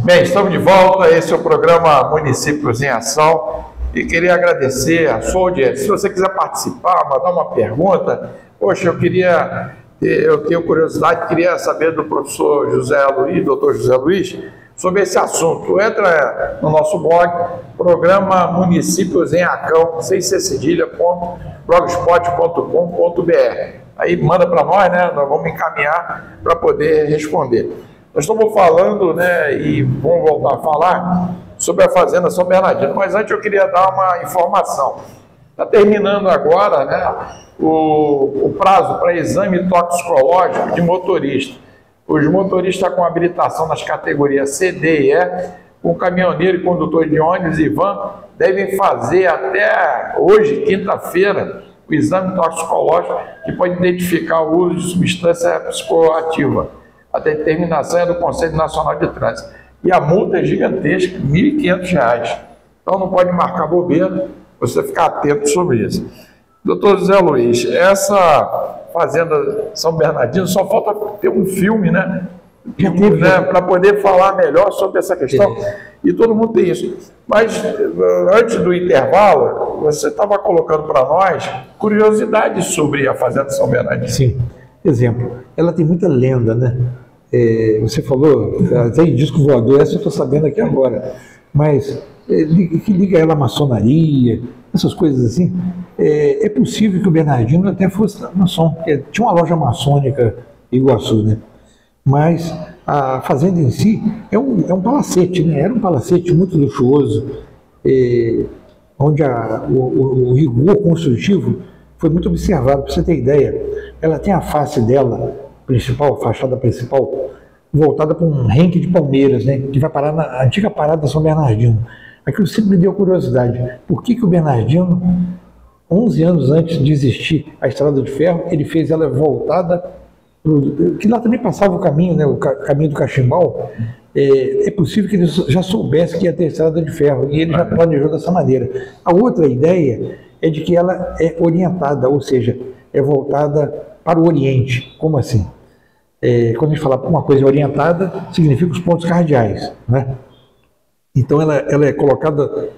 Bem, estamos de volta. Esse é o programa Municípios em Ação e queria agradecer a sua audiência. Se você quiser participar, mandar uma pergunta, poxa, eu tenho curiosidade, queria saber do professor José Luiz, doutor José Luiz, sobre esse assunto. Entra no nosso blog, programa Municípios em Ação, sem ser cedilha.blogspot.com.br. Aí manda para nós, né? Nós vamos encaminhar para poder responder. Nós estamos falando, né, e vamos voltar a falar sobre a Fazenda São Bernardino, mas antes eu queria dar uma informação. Está terminando agora, né, o prazo para exame toxicológico de motorista. Os motoristas com habilitação nas categorias C, D e E, com caminhoneiro e condutor de ônibus e van, devem fazer até hoje, quinta-feira, o exame toxicológico que pode identificar o uso de substância psicoativa. A determinação é do Conselho Nacional de Trânsito. E a multa é gigantesca, R$ 1.500. Então não pode marcar bobeira, você ficar atento sobre isso. Doutor José Luiz, essa Fazenda São Bernardino, só falta ter um filme, né? Para poder falar melhor sobre essa questão. E todo mundo tem isso. Mas antes do intervalo, você estava colocando para nós curiosidades sobre a Fazenda São Bernardino. Sim. Exemplo, ela tem muita lenda, né? Você falou, tem disco voador, essa eu estou sabendo aqui agora, mas que liga ela à maçonaria, essas coisas assim. É possível que o Bernardino até fosse maçom, tinha uma loja maçônica em Iguaçu, né? Mas a fazenda em si é um palacete, né? Era um palacete muito luxuoso, onde o rigor construtivo foi muito observado. Para você ter ideia, ela tem a face dela principal, a fachada principal, voltada para um renque de palmeiras, né, que vai parar na antiga parada São Bernardino. Aquilo sempre me deu curiosidade. Por que o Bernardino, 11 anos antes de existir a Estrada de Ferro, ele fez ela voltada que lá também passava o caminho, né, o caminho do Cachimbal. É possível que ele já soubesse que ia ter Estrada de Ferro e ele já planejou dessa maneira. A outra ideia é de que ela é orientada, ou seja, é voltada para o Oriente. Como assim? Quando a gente fala uma coisa orientada, significa os pontos cardeais, né? Então ela é colocada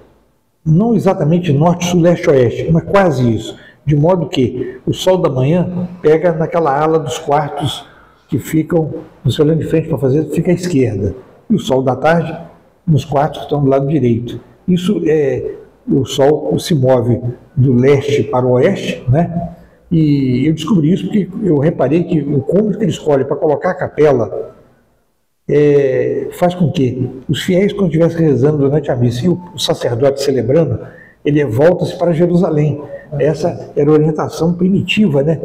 não exatamente norte, sul, leste, oeste, mas quase isso. De modo que o sol da manhã pega naquela ala dos quartos que ficam, você olhando de frente para fazer, fica à esquerda. E o sol da tarde nos quartos que estão do lado direito. Isso o sol se move do leste para o oeste, né? E eu descobri isso porque eu reparei que o cômodo que ele escolhe para colocar a capela faz com que os fiéis, quando estivessem rezando durante a missa e o sacerdote celebrando, ele volta-se para Jerusalém. Essa era a orientação primitiva, né,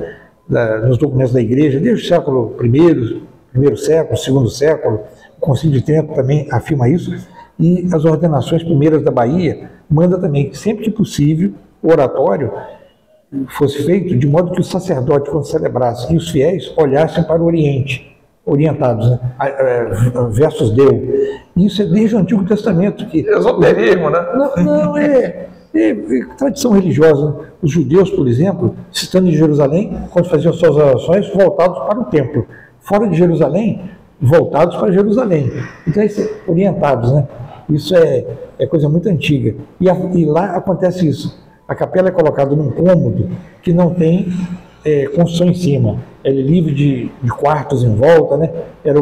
nos documentos da igreja, desde o século primeiro século, segundo século. O Concílio de Trento também afirma isso, e as ordenações primeiras da Bahia manda também, sempre que possível, o oratório fosse feito de modo que o sacerdote, quando celebrasse, e os fiéis olhassem para o Oriente, orientados, né? Versus Deus. Isso é desde o Antigo Testamento. Esoterismo, né? Não, é tradição religiosa. Né? Os judeus, por exemplo, estando em Jerusalém, quando faziam suas orações, voltados para o templo. Fora de Jerusalém, voltados para Jerusalém. Então, orientados, né? Isso é coisa muito antiga. E lá acontece isso. A capela é colocada num cômodo que não tem construção em cima. Ela é livre de quartos em volta, né? Era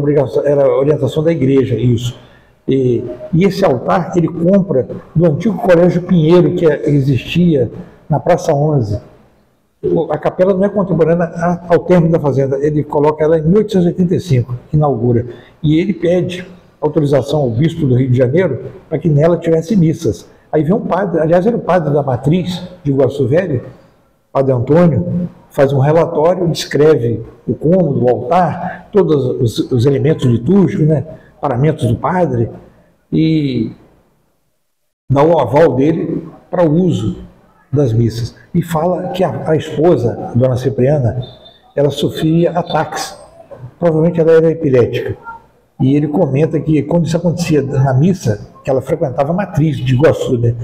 a orientação da igreja, isso. E esse altar ele compra do antigo Colégio Pinheiro, que existia na Praça 11. A capela não é contemporânea ao término da fazenda. Ele coloca ela em 1885, que inaugura. E ele pede autorização ao bispo do Rio de Janeiro para que nela tivesse missas. Aí vem um padre, aliás, era o padre da matriz de Iguaçu Velho, Padre Antônio, faz um relatório, descreve o cômodo, o altar, todos os elementos litúrgicos, né, paramentos do padre, e dá o aval dele para o uso das missas. E fala que a esposa, a dona Cipriana, ela sofria ataques, provavelmente ela era epilética. E ele comenta que quando isso acontecia na missa, que ela frequentava a matriz de Iguaçu, né?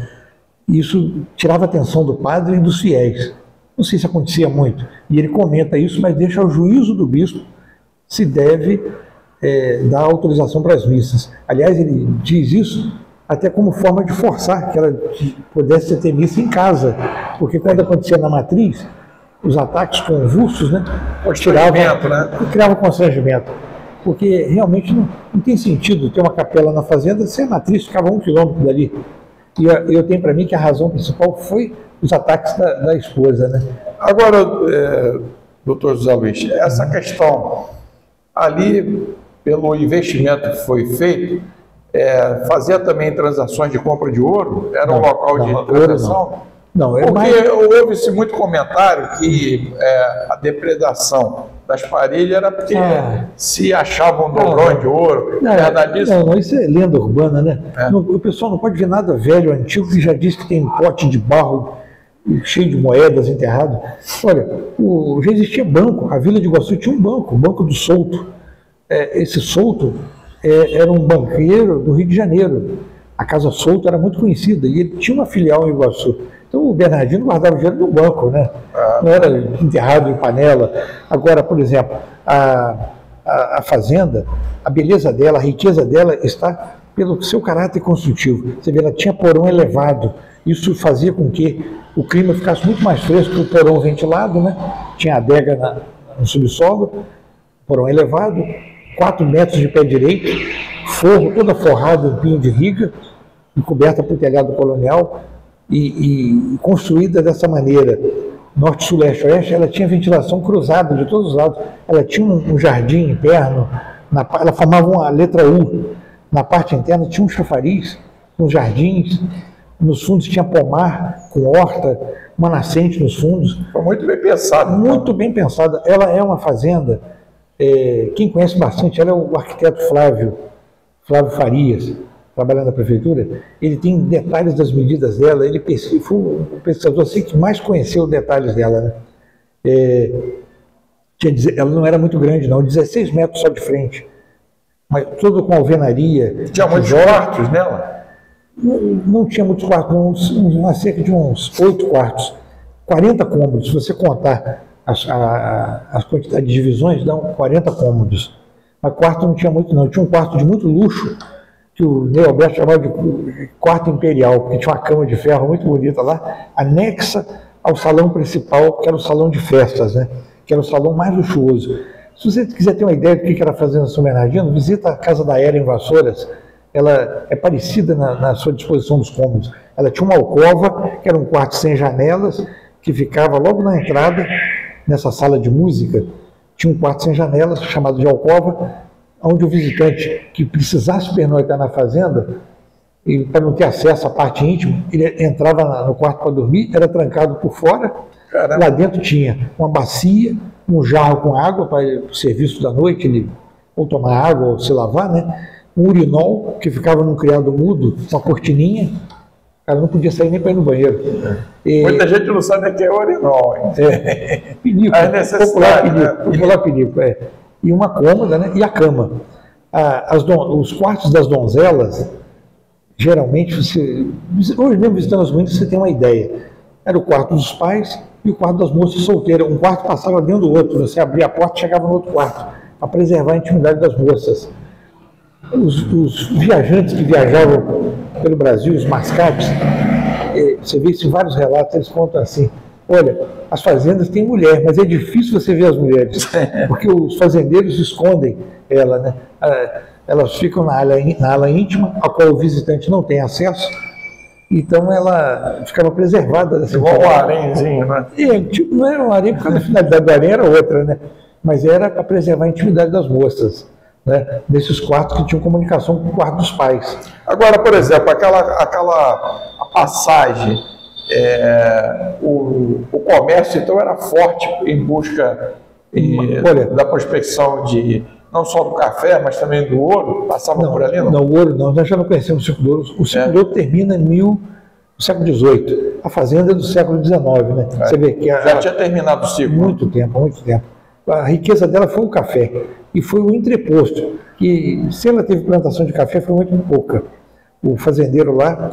Isso tirava a atenção do padre e dos fiéis. Não sei se acontecia muito. E ele comenta isso, mas deixa ao juízo do bispo se deve dar autorização para as missas. Aliás, ele diz isso até como forma de forçar que ela pudesse ter missa em casa, porque quando acontecia na matriz, os ataques convulsos, né, criavam constrangimento, porque realmente não tem sentido ter uma capela na fazenda se a matriz ficava a 1 quilômetro dali. E eu tenho para mim que a razão principal foi os ataques da esposa, né? Agora, doutor José Luiz, essa questão ali, pelo investimento que foi feito, fazia também transações de compra de ouro? Era um local de transação? Não, porque houve-se muito comentário que a depredação das parelhas era porque se achavam dobrões de ouro. Não, isso é lenda urbana, né? O pessoal não pode ver nada velho, antigo, que já diz que tem pote de barro cheio de moedas enterrado. Olha, já existia banco, a Vila de Iguaçu tinha um banco, o Banco do Souto. Esse Souto era um banqueiro do Rio de Janeiro. A Casa Souto era muito conhecida e ele tinha uma filial em Iguaçu. Então o Bernardino guardava o dinheiro no banco, né? Não era enterrado em panela. Agora, por exemplo, a fazenda, a beleza dela, a riqueza dela está pelo seu caráter construtivo. Você vê, ela tinha porão elevado. Isso fazia com que o clima ficasse muito mais fresco, o porão ventilado, né? Tinha adega no subsolo, porão elevado, 4 metros de pé direito, forro toda forrada em pinho de riga, e coberta por telhado colonial, e construída dessa maneira, norte, sul, leste, oeste. Ela tinha ventilação cruzada de todos os lados. Ela tinha um jardim interno, ela formava uma letra U. Na parte interna tinha um chafariz, uns jardins, nos fundos tinha pomar com horta, uma nascente nos fundos. Foi muito bem pensado. Muito bem pensada. Ela é uma fazenda, quem conhece bastante, ela é o arquiteto Flávio Farias, trabalhando na prefeitura. Ele tem detalhes das medidas dela, ele foi o pesquisador assim que mais conheceu detalhes dela, né? Ela não era muito grande não, 16 metros só de frente, mas tudo com alvenaria. Tinha muitos quartos nela? Não tinha muitos quartos, cerca de uns 8 quartos, 40 cômodos, se você contar as quantidades de divisões, dão 40 cômodos. Mas quarto não tinha muito não, tinha um quarto de muito luxo, que o Ney Alberto chamava de quarto imperial, porque tinha uma cama de ferro muito bonita lá, anexa ao salão principal, que era o salão de festas, né? Que era o salão mais luxuoso. Se você quiser ter uma ideia do que era a Fazenda São Bernardino, visita a Casa da Era em Vassouras. Ela é parecida na sua disposição dos cômodos. Ela tinha uma alcova, que era um quarto sem janelas, que ficava logo na entrada, nessa sala de música. Tinha um quarto sem janelas, chamado de alcova, onde o visitante que precisasse pernoitar na fazenda, para não ter acesso à parte íntima, ele entrava no quarto para dormir, era trancado por fora. Caramba. Lá dentro tinha uma bacia, um jarro com água para o serviço da noite, ou tomar água ou se lavar, né? Um urinol que ficava num criado mudo, uma cortininha. O cara não podia sair nem para ir no banheiro. Muita gente não sabe o que é urinol. Pinico, popular pinico. E uma cômoda, né? E a cama. Os quartos das donzelas, geralmente, hoje mesmo visitando as mães, você tem uma ideia. Era o quarto dos pais e o quarto das moças solteiras. Um quarto passava dentro do outro. Você abria a porta e chegava no outro quarto, para preservar a intimidade das moças. Os viajantes que viajavam pelo Brasil, os mascates, você vê isso em vários relatos, eles contam assim: olha, as fazendas têm mulher, mas é difícil você ver as mulheres, porque os fazendeiros escondem ela, né? Elas ficam na ala íntima, a qual o visitante não tem acesso, então ela ficava preservada. Dessa igual um harémzinho, né? Tipo, não era um harém, porque a finalidade do harém era outra, né? Mas era para preservar a intimidade das moças, né? Nesses quartos que tinham comunicação com o quarto dos pais. Agora, por exemplo, a passagem, o comércio então era forte em busca da prospecção não só do café, mas também do ouro. Passavam por ali, não? Não, o ouro não, nós já não conhecemos o ciclo do ouro. O ciclo do ouro termina no século XVIII. A fazenda é do século XIX, né? Você vê que já tinha terminado o ciclo. Muito tempo. A riqueza dela foi o café e foi o entreposto, que se ela teve plantação de café foi muito pouca. O fazendeiro lá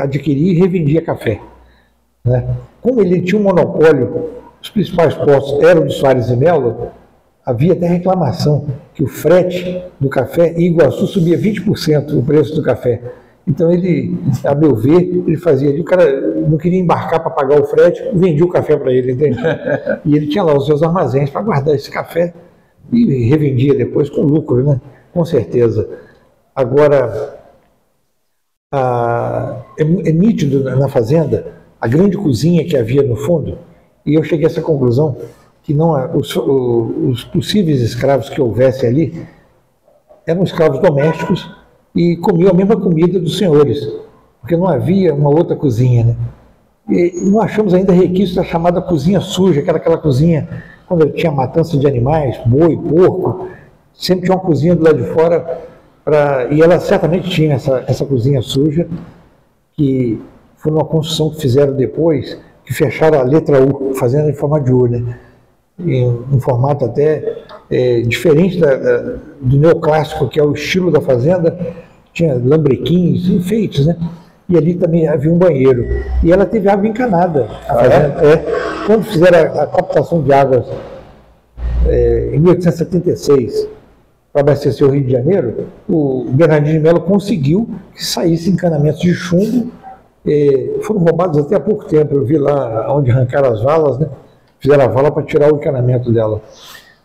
adquiria e revendia café, né? Como ele tinha um monopólio, os principais postos eram do Soares e Melo, havia até reclamação que o frete do café em Iguaçu subia 20% o preço do café. Então ele, a meu ver, ele fazia ali, o cara não queria embarcar para pagar o frete, vendia o café para ele, entende? E ele tinha lá os seus armazéns para guardar esse café e revendia depois com lucro, né? Com certeza. Agora, é nítido na fazenda a grande cozinha que havia no fundo, e eu cheguei a essa conclusão que não os possíveis escravos que houvesse ali eram escravos domésticos e comiam a mesma comida dos senhores, porque não havia uma outra cozinha, né? E não achamos ainda requisitos da chamada cozinha suja, que era aquela cozinha quando tinha matança de animais, boi, porco, sempre tinha uma cozinha do lado de fora, e ela certamente tinha essa cozinha suja, que foi uma construção que fizeram depois, que fecharam a letra U, fazendo em forma de U, né? Em um formato até diferente do neoclássico, que é o estilo da fazenda. Tinha lambrequins, enfeites, né? E ali também havia um banheiro. E ela teve água encanada. Quando fizeram a captação de águas em 1876 para abastecer o Rio de Janeiro, o Bernardino de Melo conseguiu que saísse encanamentos de chumbo. Foram roubados até há pouco tempo. Eu vi lá onde arrancaram as valas, né? Fizeram a vala para tirar o encanamento dela.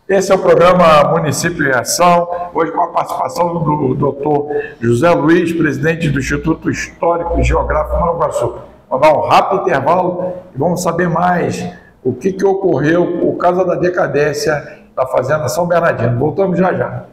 Esse é o programa Município em Ação, hoje com a participação do doutor José Luiz, presidente do Instituto Histórico e Geográfico Nova Iguaçu. Vamos dar um rápido intervalo e vamos saber mais o que ocorreu por causa da decadência da Fazenda São Bernardino. Voltamos já já.